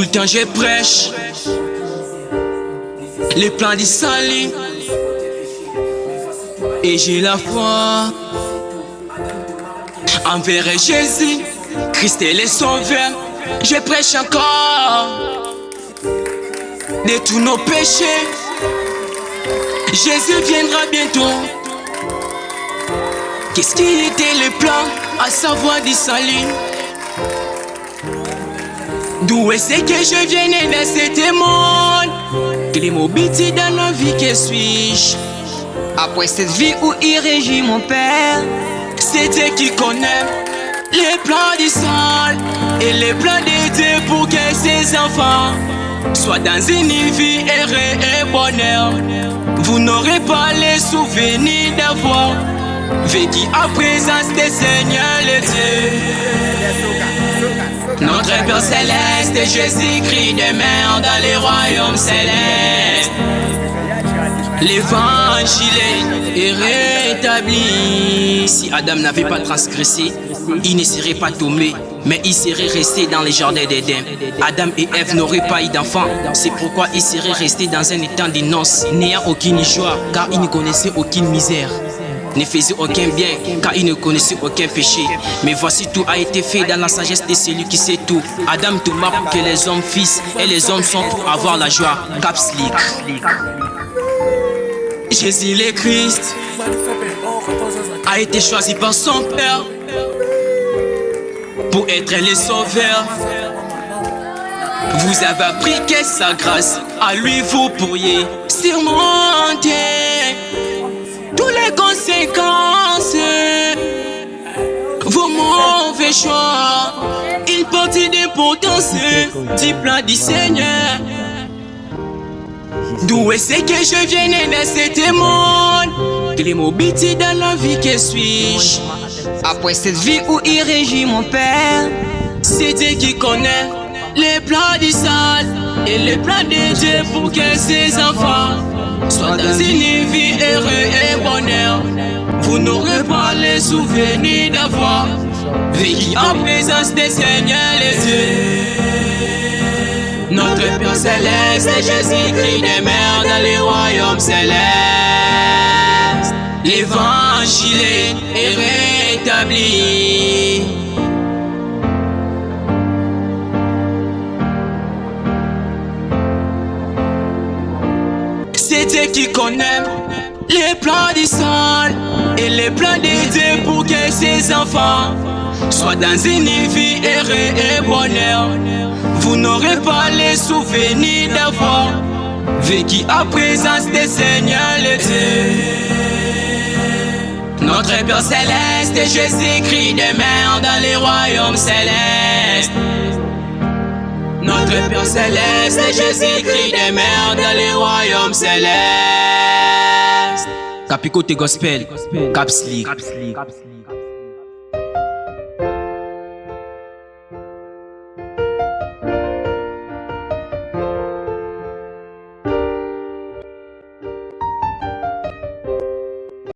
le temps je prêche les plans du salut et j'ai la foi envers Jésus, Christ est le sauveur. Je prêche encore de tous nos péchés. Jésus viendra bientôt. Qu'est-ce qui était le plan, à savoir du salut? D'où est-ce que je viens dans cet monde? Quel est mon but dans la vie que suis-je? Après cette vie où il régit mon Père, c'est Dieu qui connaît les plans du sol et les plans de Dieu pour que ses enfants soient dans une vie heureux et bonheur. Vous n'aurez pas les souvenirs d'avoir vécu en présence des Seigneurs le Dieu. Notre Père céleste, Jésus-Christ demeure dans les royaumes célestes. L'évangile est rétabli. Si Adam n'avait pas transgressé, il ne serait pas tombé, mais il serait resté dans les jardins d'Éden. Adam et Ève n'auraient pas eu d'enfants. C'est pourquoi ils seraient restés dans un état de noces, n'ayant aucune joie, car ils ne connaissaient aucune misère, ne faisaient aucun bien, car ils ne connaissaient aucun péché. Mais voici, tout a été fait dans la sagesse de celui qui sait tout. Adam tomba pour que les hommes fissent, et les hommes sont pour avoir la joie. Caps League. Jésus le Christ a été choisi par son Père pour être le sauveur. Vous avez appris que sa grâce, à lui vous pourriez surmonter toutes les conséquences. Vos mauvais choix, une partie d'importance du plan du Seigneur. D'où est-ce que je viens dans cet monde? Quel est mon but dans la vie que suis-je? Après cette vie où il régit mon Père, c'est Dieu qui connaît les plans du sol et les plans de Dieu pour que ses enfants soient dans une vie heureuse et bonheur. Vous n'aurez pas les souvenirs d'avoir vécu en présence des Seigneurs les dieux. Notre Père céleste, Jésus-Christ demeure dans les royaumes célestes. L'évangile est rétabli. C'est Dieu qui connaît les plans du sol et les plans de Dieu pour que ses enfants soient dans une vie heureuse et bonheur. Vous n'aurez pas les souvenirs d'avoir vécu en présence des Seigneurs le Dieu. Notre Père céleste, Jésus-Christ demeure dans les royaumes célestes. Notre Père céleste, Jésus-Christ demeure dans les royaumes célestes. Capicote Gospel, Caps League.